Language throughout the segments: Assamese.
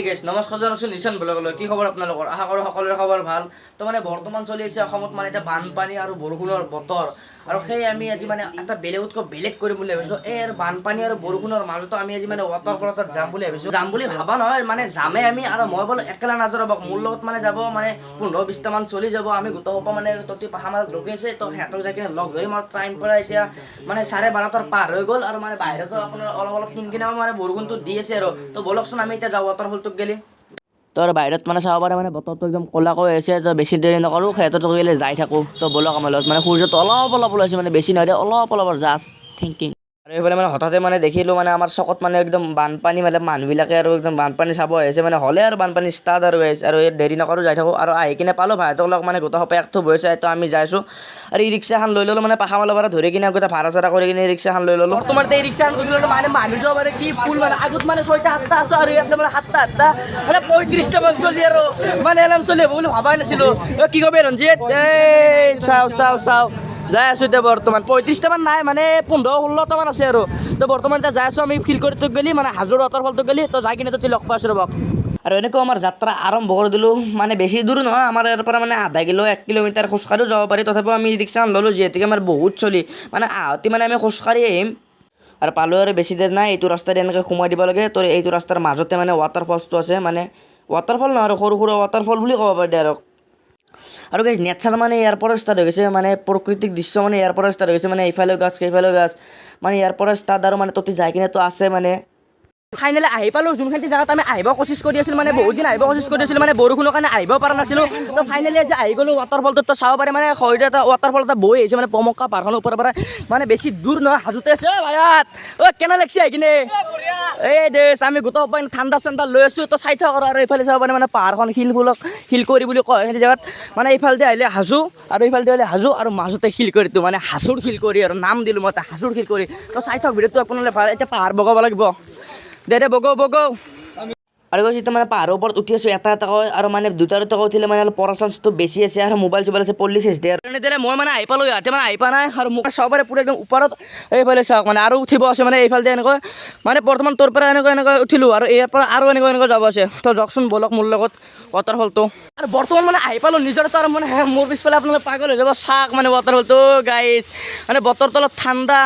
নমস্কাৰ জনাইছোঁ নিশান ব্লগলৈ। কি খবৰ আপোনালোকৰ? আশা কৰোঁ সকলোৰে খবৰ ভাল। তো মানে বৰ্তমান চলি আছে অসমত মানে এতিয়া বানপানী আৰু বৰষুণৰ বতৰ, আৰু সেই আমি আজি মানে এটা বেলেগতকৈ বেলেগ কৰিম বুলি ভাবিছোঁ। এই বানপানী আৰু বৰষুণৰ মাজতো আমি আজি মানে ৱাটাৰফল এটাত যাম বুলি ভাবিছোঁ। যাম বুলি ভাবা নহয়, মানে যামেই আমি। আৰু মই বোলো একেলা নাযাওঁ ৰ'ব, মোৰ লগত মানে যাব মানে 15-20টামান চলি যাব। আমি গোটেই সোপা মানে ততি পাহাৰ মাজত ৰখি আছে, তো সিহঁতক যাই কিনে লগ ধৰিম। আৰু টাইম পৰা এতিয়া মানে 12:30 পাৰ হৈ গ'ল, আৰু মানে বাহিৰতো আপোনাৰ অলপ কিনকিনাও মানে বৰষুণটো দি আছে। আৰু তো বলকচোন আমি এতিয়া যাওঁ ৱাটাৰফলটোত গেলি। তো আৰু বাহিৰত মানে চাব পাৰে মানে বতৰটো একদম ক'লাকৈ আছে। তো বেছি দেৰি নকৰোঁ, সিহঁততো গ'লে যাই থাকোঁ। তো বলক আমাৰ লগত, মানে সূৰ্যটো অলপ ওলাইছে, মানে বেছি নহয়, অলপ জাষ্ট থিংকিং। আৰু এইফালে মানে হঠাতে মানে দেখিলোঁ মানে আমাৰ চকত মানে একদম বানপানী, মানে মানুহবিলাকে আৰু একদম বানপানী চাব আহিছে, মানে হ'লে আৰু বানপানী ষ্টাৰ্ট আৰু আহিছে। আৰু এই দেৰি নকৰোঁ, যাই থাকোঁ। আৰু আহি কিনে পালোঁ ভাইহঁতক লগ, মানে গোটেই সোপাই একথোপ হৈ আছে। তো আমি যাইছোঁ আৰু এই ৰিক্সাখন লৈ ল'লোঁ, মানে পাখামালৰ পৰা ধৰি কিনে গোটেই ভাড়া চাড়া কৰি কিনে ৰিক্সাখন লৈ ল'লোঁ। তোমাৰ এই ৰিক্সাখন লৈ ল'লোঁ, মানে মানুহ যাব পাৰে কি ফুল, মানে আগত মানে 6টা-7টা আছোঁ, আৰু ইয়াত মানে 7টা-8টা, মানে 35টামান চলি, আৰু মানে এলাম চলি হ'ব বুলি ভাবাই নাছিলোঁ। কি কবি ৰঞ্জিত, এই চাওঁ যাই আছোঁ এতিয়া বৰ্তমান 35টামান নাই, মানে 15-16টামান আছে। আৰু তো বৰ্তমান এতিয়া যাই আছোঁ আমি ফিল্ডটোত গ'লি, মানে হাজোৰ ৱাটাৰফলটোত গ'লি। তো যাই কিনে তো লগ পাইছোঁ ৰ'ব। আৰু এনেকৈ আমাৰ যাত্ৰা আৰম্ভ কৰি দিলোঁ। মানে বেছি দূৰ নহয়, আমাৰ ইয়াৰ পৰা মানে আধা কিলো 1 কিলোমিটাৰ খোজকাঢ়িও যাব পাৰি। তথাপিও আমি ৰিক্সাখন ল'লোঁ, যিহেতুকে আমাৰ বহুত চলি, মানে আহোঁতে মানে আমি খোজকাঢ়ি আহিম। আৰু পালোঁ আৰু বেছি দেৰি নাই, এইটো ৰাস্তাতে এনেকৈ সোমাই দিব লাগে। তো এইটো ৰাস্তাৰ মাজতে মানে ৱাটাৰফলছটো আছে, মানে ৱাটাৰফল নহয় আৰু সৰু সুৰা ৱাটাৰফল বুলি ক'ব পাৰি আৰু গাইজ নেচাৰ মানে ইয়াৰ পৰা ষ্টাৰ্ট হৈ গৈছে, মানে প্ৰাকৃতিক দৃশ্য মানে ইয়াৰ পৰা ষ্টাৰ্ট হৈ গৈছে, মানে এইফালেও গাছ সেইফালেও গাছ, মানে ইয়াৰ পৰা ষ্টাৰ্ট। আৰু মানে ততি যাই কিনে তো আছে মানে ফাইনেলি আহি পালোঁ যোনখিনি জেগাত আমি আহিব কোচিছ কৰি আছিলোঁ, মানে বহুত দিন আহিব কোচিছ কৰি আছিলোঁ, মানে বৰষুণৰ কাৰণে আহিব পৰা নাছিলোঁ। তো ফাইনেলি আজি আহি গ'লোঁ ৱাটাৰফলটোত। তো চাব পাৰে মানে সৈতে এটা ৱাটাৰফল এটা বৈ আহিছে, মানে পমক্কা পাহাৰখনৰ ওপৰৰ পৰা, মানে বেছি দূৰ নহয়, হাজোতে আছে। ভাইয়াত কেনে লাগিছে আহি কিনে? এই দেশ আমি গোটেই সোপাই ঠাণ্ডা চাণ্ডা লৈ আছোঁ। তো চাই থাক, আৰু এইফালে চাব পাৰে মানে পাহাৰখন শিলকৰি বুলি কয় সেই জেগাত, মানে এইফালেদি আহিলে হাজো, আৰু এইফালেদি আহিলে হাজো, আৰু মাজতে শিলকৰিটো, মানে হাজোৰ শিলকৰি, আৰু নাম দিলোঁ মই হাজোৰ শিলকৰি। তো চাই থাক ভিডিঅ'টো আপোনালোকে ভাল। এতিয়া পাহাৰ বগাব লাগিব, দে বগৌ। আৰু কৈছে এতিয়া মানে পাহাৰৰ ওপৰত উঠি আছোঁ এটা কৈ, আৰু মানে দুটা উঠিলে মানে অলপ পৰা চান্সটো বেছি আছে, আৰু মোবাইল চোবাইল আছে পল্লি চেচ দিয়ে। তেনেদৰে মই মানে আহি পালোঁ, ইয়াতে মানে আহি পোৱা নাই, আৰু মোক চাব পাৰে পুৰা একদম ওপৰত। এইফালে চাওক, মানে আৰু উঠিব আছে, মানে এইফালে এনেকৈ, মানে বৰ্তমান তোৰ পৰা এনেকৈ উঠিলোঁ, আৰু ইয়াৰ পৰা আৰু এনেকৈ যাব আছে। তো যাওকচোন বলক মোৰ লগত ৱাটাৰফলটো। আৰু বৰ্তমান মানে আহি পালোঁ নিজৰটো, আৰু মানে মোৰ পিছফালে আপোনালোকে পাগল হৈ যাব, চাওক মানে ৱাটাৰফলটো গাইজ, মানে বতৰটো অলপ ঠাণ্ডা।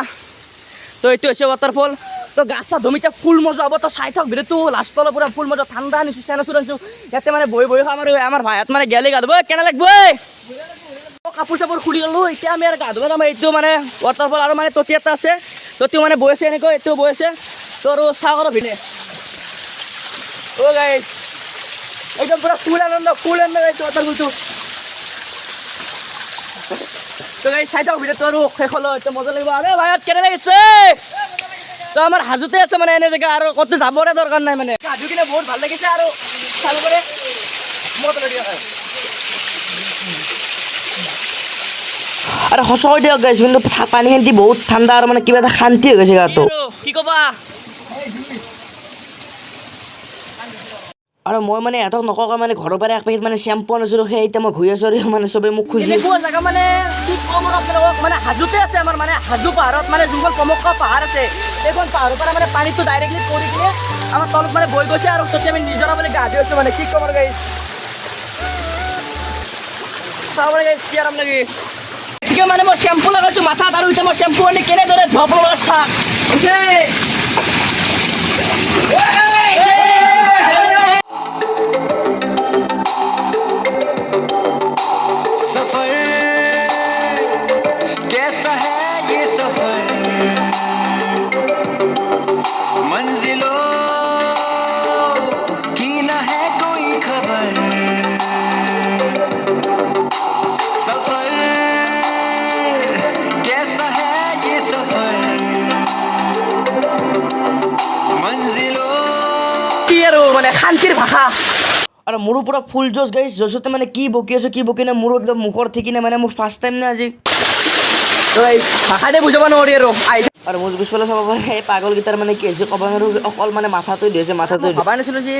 তো এইটো হৈছে ৱাটাৰফল। তো গাছ চাহ ধুম, এতিয়া ফুল মজা হ'ব। তো চাই থাক ভিডিঅ'টো লাষ্টলৈ পুৰা ফুল মজা, ঠাণ্ডা আনিছোঁ, চেনাচুৰ আনিছোঁ। ইয়াতে মানে বহি খাম, আৰু আমাৰ ভাইহঁত মানে গেলি গা ধুব। কেনে লাগব? কাপোৰ চাপোৰ খুলি ল'লোঁ, এতিয়া আমি আৰু গা ধুব যাম। এইটো মানে ৱাটাৰফল, আৰু মানে ততি এটা আছে, ততিও মানে বৈ আছে এনেকৈ, এইটোও বৈ আছে। তো আৰু চাওক আৰু ভিনে গাইজ একদম পুৰা ফুল আনন্দ গাইজ ৱাটাৰফলটো। তো গাইজ চাই থাক ভিডিঅ'টো, আৰু শেষলৈ এতিয়া মজা লাগিব। আৰে ভাইহঁত কেনে লাগিছে? তো আমাৰ হাজোতে আছে মানে এনে জেগা, আৰু ক'তো যাবৰে দৰকাৰ নাই, মানে হাজো কিনে বহুত ভাল লাগিছে। আৰু চাব পাৰে আৰু সঁচাকৈ দিয়ক গাইজ, কিন্তু পানীখিনি বহুত ঠাণ্ডা, আৰু মানে কিবা এটা শান্তি হৈ গৈছে গাটো। কি ক'বা? আৰু মই মানে ইহঁতক নকওঁ, মানে ঘৰৰ পৰা এক পেকেট মানে চেম্পু আনিছিলোঁ, সেই এতিয়া মই ঘূৰি আছোঁ, আৰু মানে চবেই মোক খুজি জেগা, মানে কি ক'ম আৰু আপোনালোকক, মানে হাজোতে আছে আমাৰ, মানে হাজো পাহাৰত, মানে যোনখন পমক্কা পাহাৰ আছে, সেইখন পাহাৰৰ পৰা মানে পানীটো ডাইৰেক্টলি পৰি কিনে আমাৰ তলত মানে বৈ গৈছে, আৰু তাতে আমি নিজৰা মানে গা ধুই আছোঁ। মানে কি ক'ম আৰু গাইজ, চাব গাইজ কি আৰাম লাগে। গতিকে মানে মই চেম্পু লগাইছোঁ মাথাত, আৰু এতিয়া মই চেম্পু আনি কেনেদৰে ধোৱাব লগা চাক আৰু মানে শান্তিৰ ভাষা। আৰু মোৰো পুৰা ফুল জোচ গাইছ, জোচতে মানে কি বকি আছোঁ কি বকি নাই, মোৰো একদম মুখৰ ঠিকি নাই, মানে মোৰ ফাৰ্ষ্ট টাইম নে আজি, ভাষাতে বুজাব নোৱাৰি। আৰু মোৰ পিছফালে চাব পাৰে এই পাগলকেইটাৰ মানে কি হৈছে ক'ব নোৱাৰোঁ, অকল মানে মাথাটো দিছে, মাথাটো ভবাই নাছিলোঁ যে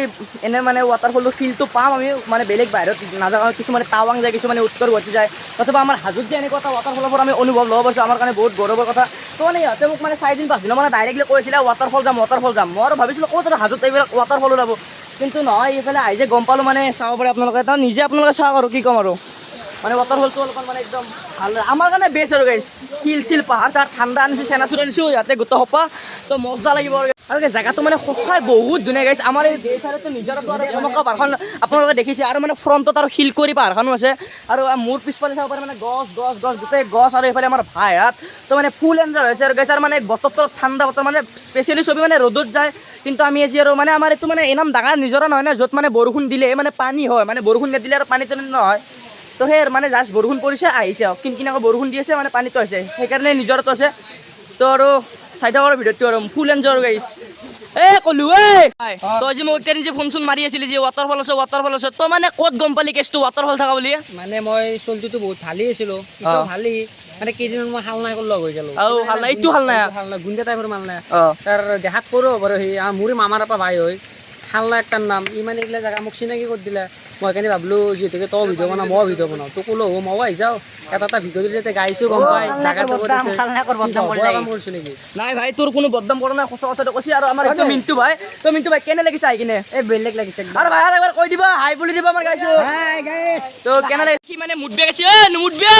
এনে মানে ৱাটাৰফলটো ফিল্ডটো পাম আমি, মানে বেলেগ বাহিৰত নাযাওঁ, কিছুমানে টাৱাং যায়, কিছুমানে উত্তৰ গুৱাহাটী যায়, অথবা আমাৰ হাজোত যে এনেকুৱা এটা ৱাটাৰফলৰ পৰা আমি অনুভৱ ল'ব পাৰিছোঁ, আমাৰ কাৰণে বহুত গৌৰৱৰ কথা। তো মানে ইহঁতে মোক মানে 4 দিন 5 দিনৰ মানে ডাইৰেক্টলি কৈছিলে ৱাটাৰফল যাম। মই আৰু ভাবিছিলোঁ ক'ত আৰু হাজোত এইবিলাক ৱাটাৰফল ওলাব, কিন্তু নহয় এইফালে আহি যে গম পালোঁ মানে চাব পাৰে আপোনালোকে, তাৰ নিজে আপোনালোকে চাওক আৰু কি ক'ম আৰু মানে ৱাটাৰফলটো অলপমান মানে একদম ভাল আমাৰ কাৰণে বেষ্ট আৰু গাইছ। শিল চিল পাহাৰ চাহাৰ ঠাণ্ডা আনিছোঁ, চেনাচুৰ আনিছোঁ ইয়াতে গোটেই সোপা, তো মজা লাগিব আৰু জেগাটো মানে সঁচাই বহুত ধুনীয়া গাইছ। আমাৰ এই চাইডতো নিজৰতো আৰু এনেকুৱা পাহাৰখন আপোনালোকে দেখিছে, আৰু মানে ফ্ৰণ্টত আৰু শিলকৰি পাহাৰখনো আছে, আৰু মোৰ পিছফালে চাব পাৰে মানে গছ গছ গছ গোটেই গছ, আৰু এইফালে আমাৰ ভাইহাত তো মানে ফুল এনজয় হৈছে আৰু গাইছ। আৰু মানে বতৰটো ঠাণ্ডা বতৰ মানে স্পেচিয়েলি চবেই মানে ৰ'দত যায়, কিন্তু আমি আজি আৰু মানে আমাৰ এইটো মানে ইমান ডাঙৰ নিজৰা নহয় না, য'ত মানে বৰষুণ দিলে মানে পানী হয়, মানে বৰষুণ নিদিলে আৰু পানীটো নহয়। তো সেই মানে জাষ্ট বৰষুণ পৰিছে আহিছে, কিনকিনাকৈ বৰষুণ দি আছে মানে পানীটো হৈছে, সেইকাৰণে নিজৰতো আছে। তো আৰু চাই থাকৰ ভিডিঅ'টো আৰু ফুল এনজয় আৰু গাইছ। কলো তই যে মোক এতিয়া নিজে ফোন চোন মাৰি আছিলি যে ৱাটাৰফল আছে ৱাটাৰফল আছে, তই মানে ক'ত গম পালি কেছটো ৱাটাৰফল থকা বুলি? মানে মই চলটোতো বহুত ভালেই আছিলোঁ, ভালেই মানে কেইদিনমান মই হাল নাই লগ হৈ গ'লো। হাল নাই এইটো হাল নাই গুণ্ডা টাইপৰ মাল নাই তাৰ দেখাত কৰোঁ বাৰু। সি মোৰে মামাৰ এটা ভাই হয়, হালনা একটাৰ নাম, ই মানে এইবিলাক জেগা মোক চিনাকি কৰি দিলে। মই সেইকাৰণে ভাবিলোঁ যিহেতুকে তই ভিডিঅ' বনাওঁ ময়ো ভিডিঅ' বনাওঁ, তোক ক'লো ময়ো আহি যাওঁ, এটা ভিডিঅ' দিলে যাতে গাইছোঁ গম পাই জেগাটো কৰিছোঁ নেকি। নাই ভাই তোৰ কোনো বদনাম কৰা নাই, সঁচা কথাটো কৈছি। আৰু আমাৰ এইটো মিণ্টু ভাই, তো মিণ্টু ভাই কেনে লাগিছে আহি কিনে? বেলেগ লাগিছে আৰু ভাই একবাৰ কৈ দিবা হাই বুলি দিবা, আমাৰ গাইছোঁ তো কেনে লাগিছে? সি মানে মুঠবে গাইছে মুঠবে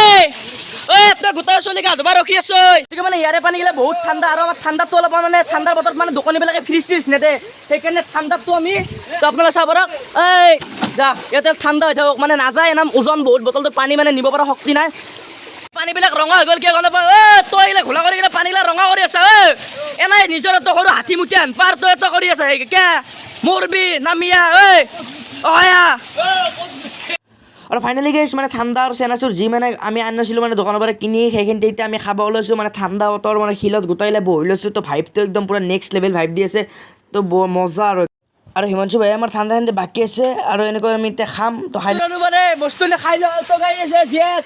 আপোনাৰ গোটাই চলি গা ধুবা ৰখি আছো, মানে ইয়াৰে পানী গেলে বহুত ঠাণ্ডা, আৰু আমাৰ ঠাণ্ডাটো অলপ মানে ঠাণ্ডাৰ বতৰত মানে দোকানীবিলাকে ফ্ৰিজ চ্ৰিজ নেদে, সেইকাৰণে ঠাণ্ডাটো আমি তো আপোনালোকে চাব পাৰক। যা ইয়াতে ঠাণ্ডা হৈ থাকক, মানে নাযায় নাম ওজন বহুত, বটলটো পানী মানে নিব পৰা শক্তি নাই, পানীবিলাক ৰঙা হৈ গ'ল কিয় গম নাপাওঁ। তই এইগিলা ঘোলা কৰি কিনে পানীবিলাক ৰঙা কৰি আছা, এনাই নিজৰ তো সৰু হাতীমুঠি আনপাৰ তই তো কৰি আছা কে মৰবি নামিয়া আৰু ফাইনেলি গাইছ মানে ঠাণ্ডা আৰু চেনাচুৰ যি মানে আমি আনিছিলোঁ মানে দোকানৰ পৰা কিনি, সেইখিনি এতিয়া আমি খাব ওলাইছোঁ মানে ঠাণ্ডা বতৰ, মানে শিলত গোটাইলে বহি লৈছোঁ। তো ভাইবটো একদম পূৰা নেক্সট লেভেল ভাইব দি আছে, তো মজা আৰু হিমাংশু ভাই আমাৰ ঠাণ্ডা ঠাণ্ডা বাকী আছে, আৰু এনেকৈ আমি এতিয়া খাম। তো খাই মানে বস্তু খাই লওঁ তো গাই আছে জিয়েছ,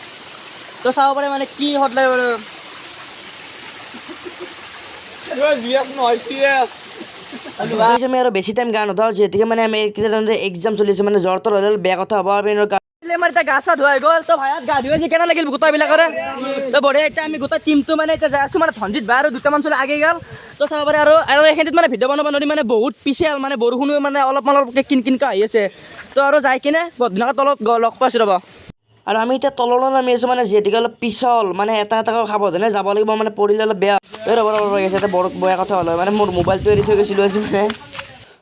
তো চাব পাৰে মানে কি সদায় আমি আৰু বেছি টাইম গা নথাওঁ, যিহেতুকে মানে আমি এক্সাম চলি আছে, মানে জ্বৰ তৰ হ'লে বেয়া কথা হ'ব। আমাৰ এতিয়া গা চা ধোৱা হৈ গ'ল, তো ভাইত গা ধুই কেনে লাগিল গোটাবিলাকৰে? তো বঢ়িয়া, এতিয়া আমি গোটেই টিমটো মানে এতিয়া যাই আছোঁ, মানে ধনজিত ভাই আৰু দুটামান চলি আগে গ'ল। তো চাব পাৰে আৰু এইখিনিত মানে ভিডিঅ' বনাব নোৱাৰি, মানে বহুত পিছে মানে বৰষুণো মানে অলপকে কিনকিনকৈ আহি আছে। তো আৰু যাই কিনে বৰধুনীয়াকৈ তলত লগ পাইছোঁ ৰ'ব। আৰু আমি এতিয়া তললৈ নামি আছোঁ, মানে যিহেতুকে অলপ পিছল, মানে এটা সাৱধানে যাব লাগিব, মানে পৰিলে অলপ বেয়া ৰ'ব গৈছে। এতিয়া বৰ বেয়া কথা হ'ল মানে মোৰ মোবাইলটো এৰি থৈ গৈছিলোঁ আজি মানে।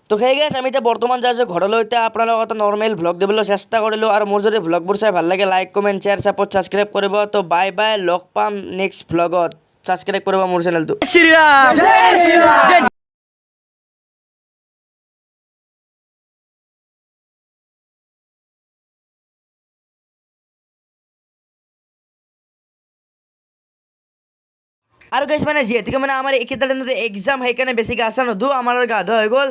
তো সেই গাইছ আমি এতিয়া বৰ্তমান যাই আছোঁ ঘৰলৈ। এতিয়া আপোনালোকক এটা নৰ্মেল ভ্লগ দিবলৈ চেষ্টা কৰিলোঁ, আৰু মোৰ যদি ভ্লগবোৰ চাই ভাল লাগে like comment share support subscribe কৰিব। তো বাই বাই, লগ পাম নেক্সট ভ্লগত। ছাবস্ক্ৰাইব কৰিব মোৰ চেনেলটো। আৰু গাইছ মানে যিহেতুকে মানে আমাৰ এইকেইটা দিনতে এক্সাম, সেইকাৰণে বেছি গা চা নুধো, আমাৰ গা ধোৱা হৈ গ'ল।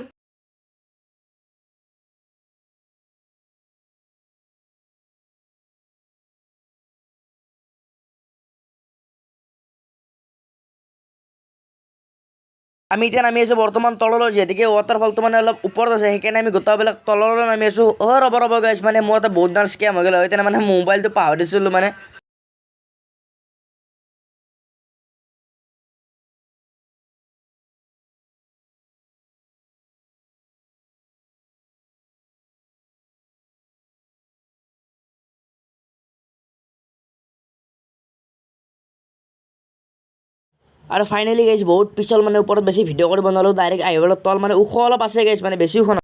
আমি এতিয়া নামি আছোঁ বৰ্তমান তললৈ, যিহেতুকে ৱাটাৰফলটো মানে অলপ ওপৰত আছে, সেইকাৰণে আমি গোটেইবিলাক তললৈ নামি আছোঁ। ৰ'ব গাইছ, মানে মোৰ এটা বহুত ডাঙৰ স্কেম হৈ গ'ল হয়, তেনে মানে মোবাইলটো পাহৰি দিছিলোঁ মানে। আৰু ফাইনেলি গাইছ বহুত পিছল, মানে ওপৰত বেছি ভিডিঅ' কৰিব নোৱাৰোঁ, ডাইৰেক্ট আহিবলৈ তল মানে ওখ অলপ আছে গাইছ, মানে বেছি ওখ